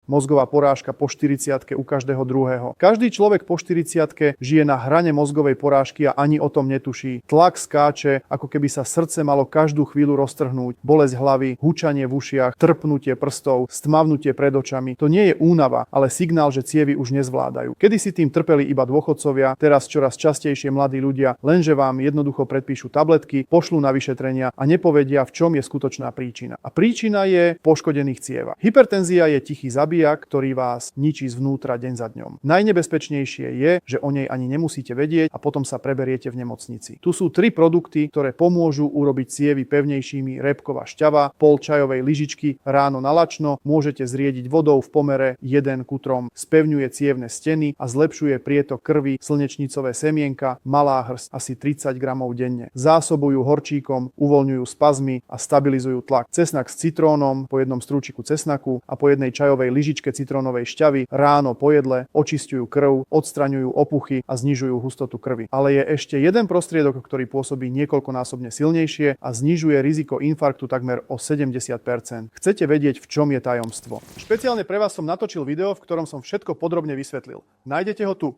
mozgová porážka po 40-ke u každého druhého. Každý človek po 40-ke žije na hrane mozgovej porážky a ani o tom netuší. Tlak skáče, ako keby sa srdce malo každú chvíľu roztrhnúť, bolesť hlavy, hučanie v ušiach, trpnutie prstov, stmavnutie pred očami. To nie je únava, ale signál, že cievy už nezvládajú. Kedysi tým trpeli iba dôchodcovia, teraz čoraz častejšie mladí ľudia, lenže vám jednoducho predpíšu tabletky, pošlú na vyšetrenia a nepovedia, v čom je skutočná príčina. A príčina je v poškodených cievach. Hypertenzia je tichý zabijak, ktorý vás ničí zvnútra deň za dňom. Najnebezpečnejšie je, že o nej ani nemusíte vedieť a potom sa preberiete v nemocnici. Tu sú 3 produkty, ktoré pomôžu urobiť cievy pevnejšími: repková šťava, pol čajovej lyžičky ráno na lačno, môžete zriediť vodou v pomere 1:3, spevňuje cievne steny a zlepšuje prietok krvi, slnečnicové semienka, malá hrst, asi 30 gramov denne. Zásobujú horčíkom, uvoľňujú spazmy a stabilizujú tlak. Cesnak s citrónom, po jednom strúčiku cesnaku a po jednej čajovej lyžičke citrónovej šťavy ráno po jedle očisťujú krv, odstraňujú opuchy a znižujú hustotu krvi. Ale je ešte jeden prostriedok, ktorý pôsobí niekoľkonásobne silnejšie a znižuje riziko infarktu takmer o 70%. Chcete vedieť, v čom je tajomstvo? Špeciálne pre vás som natočil video, v ktorom som všetko podrobne vysvetlil. Nájdete ho tu.